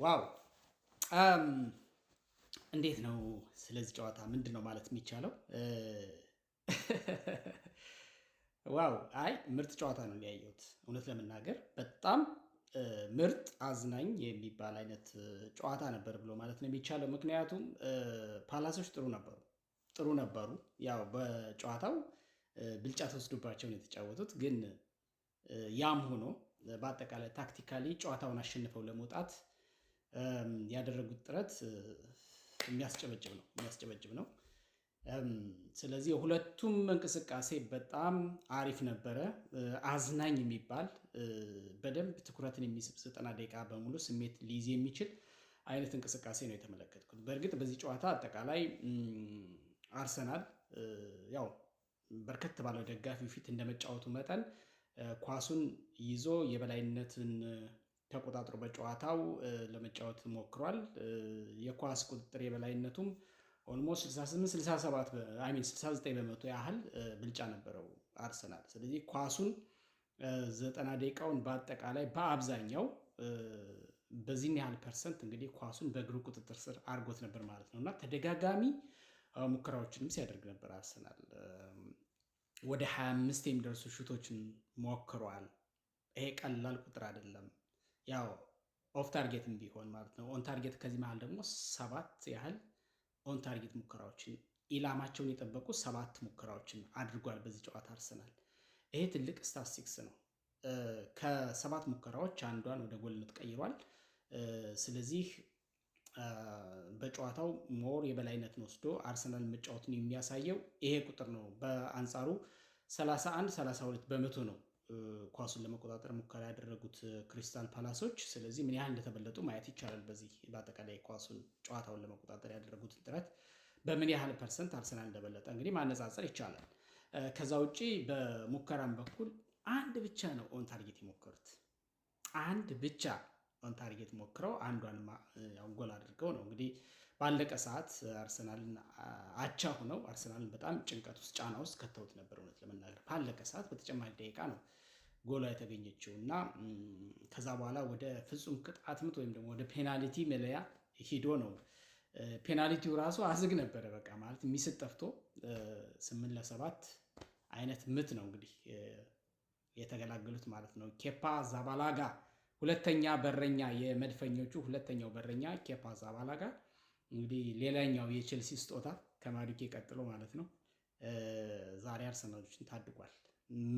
ዋው! እንዴት ነው ስለዚህ ጨዋታ ምንድነው ማለት የሚቻለው? ዋው! አይ ምርጥ ጨዋታ ነው ያየሁት። እውነት ለመናገር በጣም ምርጥ አዝናኝ የሚባል አይነት ጨዋታ ነበር ብሎ ማለት ነው የሚቻለው። ምክንያቱም ፓላሶች ጥሩ ነበሩ። ያው በጨዋታው ብልጫ ተወስዶባቸው ነው የተጫወቱት። ግን ያም ሆኖ በአጠቃላይ ታክቲካሊ ጨዋታውን አሸንፈው ለመውጣት ያደረጉት ጥረት የሚያስጨበጭብ ነው። ስለዚህ የሁለቱም እንቅስቃሴ በጣም አሪፍ ነበረ። አዝናኝ የሚባል በደንብ ትኩረትን የሚስብ 90 ደቂቃ በሙሉ ስሜት ሊይዝ የሚችል አይነት እንቅስቃሴ ነው የተመለከትኩት። በእርግጥ በዚህ ጨዋታ አጠቃላይ አርሰናል ያው በርከት ባለው ደጋፊው ፊት እንደመጫወቱ መጠን ኳሱን ይዞ የበላይነትን ተቆጣጥሮ በጨዋታው ለመጫወት ሞክሯል። የኳስ ቁጥጥር የበላይነቱም ኦልሞስት 68 67 አይ ሚን 69 በመቶ ያህል ብልጫ ነበረው አርሰናል። ስለዚህ ኳሱን 90 ደቂቃውን በአጠቃላይ በአብዛኛው በዚህን ያህል ፐርሰንት እንግዲህ ኳሱን በእግሩ ቁጥጥር ስር አድርጎት ነበር ማለት ነው እና ተደጋጋሚ ሙከራዎችንም ሲያደርግ ነበር አርሰናል። ወደ 25 የሚደርሱ ሹቶችን ሞክሯል። ይሄ ቀላል ቁጥር አይደለም። ያው ኦፍ ታርጌትም ቢሆን ማለት ነው። ኦን ታርጌት ከዚህ መሃል ደግሞ 7 ያህል ኦን ታርጌት ሙከራዎችን ኢላማቸውን የጠበቁ 7 ሙከራዎችን አድርጓል በዚህ ጨዋታ አርሰናል። ይሄ ትልቅ ስታትስቲክስ ነው። ከ7 ሙከራዎች አንዷን ወደ ጎልነት ቀይሯል። ስለዚህ በጨዋታው ሞር የበላይነትን ወስዶ አርሰናል መጫወቱን የሚያሳየው ይሄ ቁጥር ነው። በአንጻሩ 31 32 በመቶ ነው ኳሱን ለመቆጣጠር ሙከራ ያደረጉት ክሪስታል ፓላሶች። ስለዚህ ምን ያህል እንደተበለጡ ማየት ይቻላል። በዚህ በአጠቃላይ ኳሱን ጨዋታውን ለመቆጣጠር ያደረጉትን ጥረት በምን ያህል ፐርሰንት አርሰናል እንደበለጠ እንግዲህ ማነጻጸር ይቻላል። ከዛ ውጪ በሙከራም በኩል አንድ ብቻ ነው ኦን ታርጌት የሞከሩት። አንድ ብቻ ኦን ታርጌት ሞክረው አንዷን ጎል አድርገው ነው እንግዲህ ባለቀ ሰዓት አርሰናልን አቻ ሆነው አርሰናልን በጣም ጭንቀት ውስጥ ጫና ውስጥ ከተውት ነበር። እውነት ለመናገር ባለቀ ሰዓት በተጨማሪ ደቂቃ ነው ጎሏ የተገኘችው እና ከዛ በኋላ ወደ ፍጹም ቅጣት ምት ወይም ደግሞ ወደ ፔናልቲ መለያ ሂዶ ነው። ፔናልቲው ራሱ አዝግ ነበረ። በቃ ማለት የሚስት ጠፍቶ 8-7 አይነት ምት ነው እንግዲህ የተገላገሉት ማለት ነው። ኬፓ ዛባላጋ ሁለተኛ በረኛ፣ የመድፈኞቹ ሁለተኛው በረኛ ኬፓ ዛባላጋ እንግዲህ ሌላኛው የቼልሲ ስጦታ ከማዱኬ ቀጥሎ ማለት ነው ዛሬ አርሰናሎችን ታድጓል።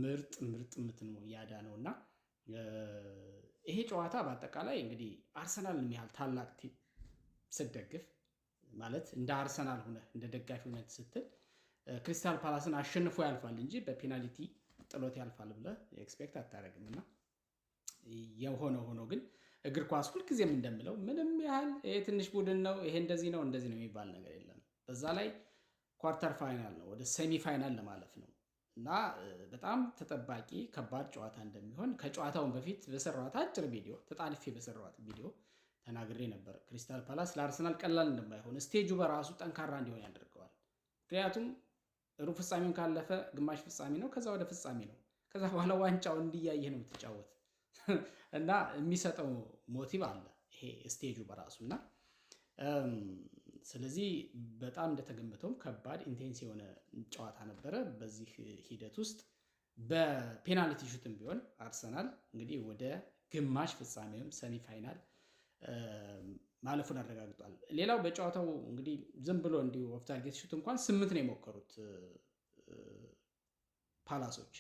ምርጥ ምት ነው ያዳነው እና ይሄ ጨዋታ በአጠቃላይ እንግዲህ አርሰናልን የሚያህል ታላቅ ቲም ስትደግፍ ማለት እንደ አርሰናል ሆነ እንደ ደጋፊ ሆነ ስትል ክሪስታል ፓላስን አሸንፎ ያልፋል እንጂ በፔናልቲ ጥሎት ያልፋል ብለህ ኤክስፔክት አታደርግም። እና የሆነ ሆኖ ግን እግር ኳስ ሁልጊዜም እንደምለው ምንም ያህል ይሄ ትንሽ ቡድን ነው ይሄ እንደዚህ ነው የሚባል ነገር የለም። በዛ ላይ ኳርተር ፋይናል ነው፣ ወደ ሴሚ ፋይናል ለማለፍ ነው እና በጣም ተጠባቂ ከባድ ጨዋታ እንደሚሆን ከጨዋታውን በፊት በሰራኋት አጭር ቪዲዮ ተጣልፌ በሰራኋት ቪዲዮ ተናግሬ ነበር። ክሪስታል ፓላስ ለአርሰናል ቀላል እንደማይሆን ስቴጁ በራሱ ጠንካራ እንዲሆን ያደርገዋል። ምክንያቱም ሩብ ፍጻሜውን ካለፈ ግማሽ ፍጻሜ ነው፣ ከዛ ወደ ፍጻሜ ነው። ከዛ በኋላ ዋንጫውን እንዲያየህ ነው የምትጫወት እና የሚሰጠው ሞቲቭ አለ ይሄ ስቴጁ በራሱ እና ስለዚህ በጣም እንደተገመተውም ከባድ ኢንቴንስ የሆነ ጨዋታ ነበረ። በዚህ ሂደት ውስጥ በፔናልቲ ሹትም ቢሆን አርሰናል እንግዲህ ወደ ግማሽ ፍጻሜም ሰሚ ፋይናል ማለፉን አረጋግጧል። ሌላው በጨዋታው እንግዲህ ዝም ብሎ እንዲሁ ኦፍ ታርጌት ሹት እንኳን 8 ነው የሞከሩት ፓላሶች።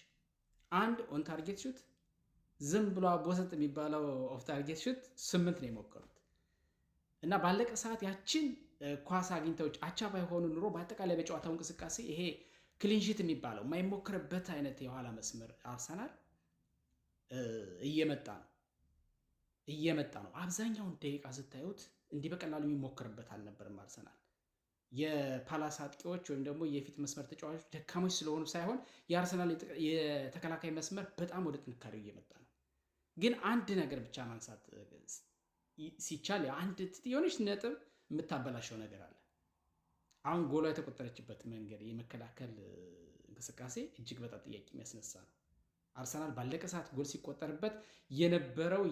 አንድ ኦን ታርጌት ሹት ዝም ብሎ አቦሰጥ የሚባለው ኦፍ ታርጌት ሹት 8 ነው የሞከሩት እና ባለቀ ሰዓት ያችን ኳስ አግኝተው አቻ ባይሆኑ ኑሮ በአጠቃላይ በጨዋታው እንቅስቃሴ ይሄ ክሊንሺት የሚባለው የማይሞክርበት አይነት የኋላ መስመር አርሰናል እየመጣ ነው። አብዛኛውን ደቂቃ ስታዩት እንዲህ በቀላሉ የሚሞክርበት አልነበርም አርሰናል። የፓላስ አጥቂዎች ወይም ደግሞ የፊት መስመር ተጫዋቾች ደካሞች ስለሆኑ ሳይሆን የአርሰናል የተከላካይ መስመር በጣም ወደ ጥንካሬው እየመጣ ነው። ግን አንድ ነገር ብቻ ማንሳት ሲቻል አንድ የሆነች ነጥብ የምታበላሸው ነገር አለ። አሁን ጎሏ የተቆጠረችበት መንገድ የመከላከል እንቅስቃሴ እጅግ በጣም ጥያቄ የሚያስነሳ ነው። አርሰናል ባለቀ ሰዓት ጎል ሲቆጠርበት የነበረው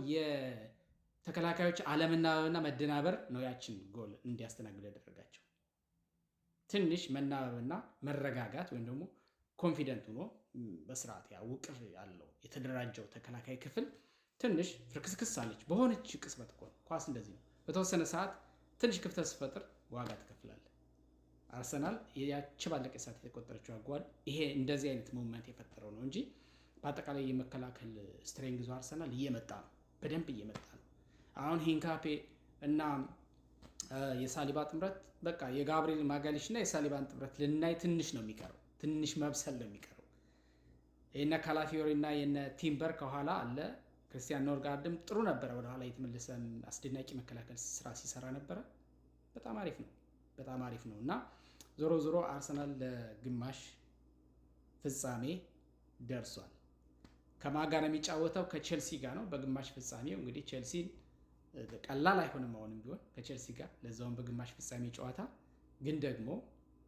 ተከላካዮች አለመናበብና መደናበር ነው ያችን ጎል እንዲያስተናግዱ ያደረጋቸው። ትንሽ መናበብና መረጋጋት ወይም ደግሞ ኮንፊደንት ሆኖ በስርዓት ውቅር ያለው የተደራጀው ተከላካይ ክፍል ትንሽ ፍርክስክስ አለች። በሆነች ቅጽበት እኮ ኳስ እንደዚህ ነው። በተወሰነ ሰዓት ትንሽ ክፍተት ሲፈጥር ዋጋ ትከፍላለህ። አርሰናል ያቺ ባለቀ ሰዓት የተቆጠረችው ጓል ይሄ እንደዚህ አይነት ሞመንት የፈጠረው ነው እንጂ በአጠቃላይ የመከላከል ስትሬንግዙ አርሰናል እየመጣ ነው፣ በደንብ እየመጣ ነው። አሁን ሂንካፔ እና የሳሊባ ጥምረት በቃ የጋብሪኤል ማጋሊሽ እና የሳሊባን ጥምረት ልናይ ትንሽ ነው የሚቀረው፣ ትንሽ መብሰል ነው የሚቀረው። የነ ካላፊዮሪ እና የነ ቲምበር ከኋላ አለ። ክርስቲያን ኖርጋርድም ጥሩ ነበረ፣ ወደኋላ የተመለሰ አስደናቂ መከላከል ስራ ሲሰራ ነበረ። በጣም አሪፍ ነው፣ በጣም አሪፍ ነው እና ዞሮ ዞሮ አርሰናል ለግማሽ ፍጻሜ ደርሷል። ከማን ጋር ነው የሚጫወተው? ከቼልሲ ጋር ነው በግማሽ ፍጻሜው። እንግዲህ ቼልሲ ቀላል አይሆንም አሁንም ቢሆን ከቼልሲ ጋር ለዛውም በግማሽ ፍጻሜ ጨዋታ። ግን ደግሞ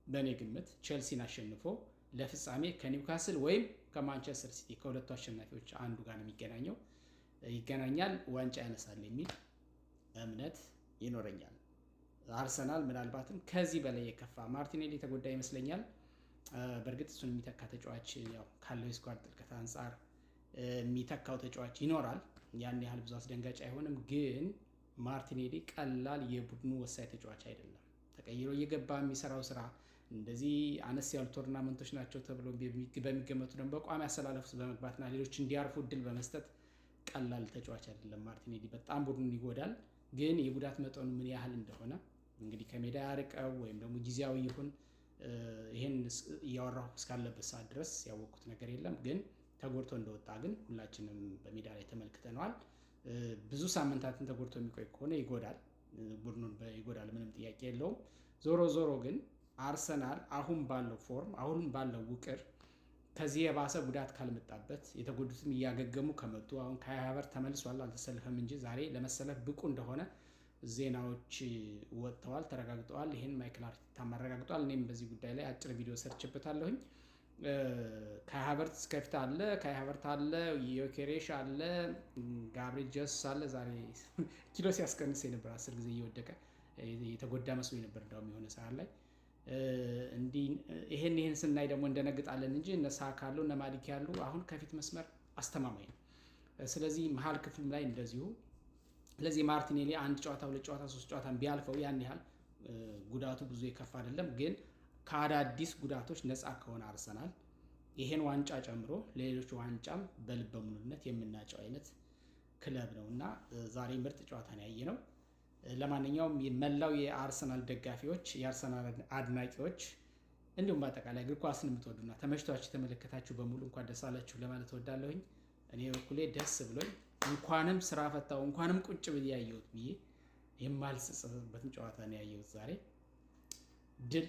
በእኔ ግምት ቼልሲን አሸንፎ ለፍጻሜ ከኒውካስል ወይም ከማንቸስተር ሲቲ ከሁለቱ አሸናፊዎች አንዱ ጋር ነው ይገናኛል፣ ዋንጫ ያነሳል የሚል እምነት ይኖረኛል። አርሰናል ምናልባትም ከዚህ በላይ የከፋ ማርቲኔሊ የተጎዳ ይመስለኛል። በእርግጥ እሱን የሚተካ ተጫዋች ያው ካለው የስኳድ ጥልቀት አንጻር የሚተካው ተጫዋች ይኖራል። ያን ያህል ብዙ አስደንጋጭ አይሆንም። ግን ማርቲኔሊ ቀላል የቡድኑ ወሳኝ ተጫዋች አይደለም። ተቀይሮ እየገባ የሚሰራው ስራ እንደዚህ አነስ ያሉ ቶርናመንቶች ናቸው ተብሎ በሚገመቱ ደግሞ በቋሚ አሰላለፍ ውስጥ በመግባትና ሌሎች እንዲያርፉ እድል በመስጠት ቀላል ተጫዋች አይደለም ማርቲኔሊ። በጣም ቡድኑን ይጎዳል። ግን የጉዳት መጠኑ ምን ያህል እንደሆነ እንግዲህ ከሜዳ ያርቀው ወይም ደግሞ ጊዜያዊ ይሁን ይሄን እያወራሁ እስካለበት ሰዓት ድረስ ያወቅኩት ነገር የለም። ግን ተጎድቶ እንደወጣ ግን ሁላችንም በሜዳ ላይ ተመልክተነዋል። ብዙ ሳምንታትን ተጎድቶ የሚቆይ ከሆነ ይጎዳል፣ ቡድኑን ይጎዳል፣ ምንም ጥያቄ የለውም። ዞሮ ዞሮ ግን አርሰናል አሁን ባለው ፎርም አሁን ባለው ውቅር ከዚህ የባሰ ጉዳት ካልመጣበት የተጎዱትም እያገገሙ ከመጡ አሁን ካይ ሃቨርትዝ ተመልሷል፣ አልተሰለፈም እንጂ ዛሬ ለመሰለፍ ብቁ እንደሆነ ዜናዎች ወጥተዋል፣ ተረጋግጠዋል። ይሄን ማይክል አርቴታ አረጋግጧል። እኔም በዚህ ጉዳይ ላይ አጭር ቪዲዮ ሰርችበታለሁኝ። ካይ ሃቨርትዝ ከፊት አለ፣ ካይ ሃቨርትዝ አለ፣ ዮኬሬሽ አለ፣ ጋብሪኤል ጀሱስ አለ። ዛሬ ኪሎ ሲያስቀንስ የነበር 10 ጊዜ እየወደቀ የተጎዳ መስሎ ነበር እንዳውም የሆነ ሰዓት ላይ እንዲህ ይሄን ስናይ ደግሞ እንደነግጣለን እንጂ እነ ሳካ አሉ እነ ማሊክ ያሉ አሁን ከፊት መስመር አስተማማኝ ነው። ስለዚህ መሀል ክፍል ላይ እንደዚሁ። ስለዚህ ማርቲኔሊ አንድ ጨዋታ 2 ጨዋታ 3 ጨዋታ ቢያልፈው ያን ያህል ጉዳቱ ብዙ የከፋ አይደለም። ግን ከአዳዲስ ጉዳቶች ነፃ ከሆነ አርሰናል ይሄን ዋንጫ ጨምሮ ሌሎች ዋንጫም በልበ ሙሉነት የምናጨው አይነት ክለብ ነው እና ዛሬ ምርጥ ጨዋታ ነው ያየነው። ለማንኛውም መላው የአርሰናል ደጋፊዎች፣ የአርሰናል አድናቂዎች እንዲሁም በአጠቃላይ እግር ኳስን የምትወዱና ተመችቷችሁ የተመለከታችሁ በሙሉ እንኳን ደስ አላችሁ ለማለት እወዳለሁኝ። እኔ በኩሌ ደስ ብሎኝ እንኳንም ስራ ፈታው እንኳንም ቁጭ ብዬ ያየሁት ብዬ የማልጸጸትበትን ጨዋታ ነው ያየሁት ዛሬ። ድል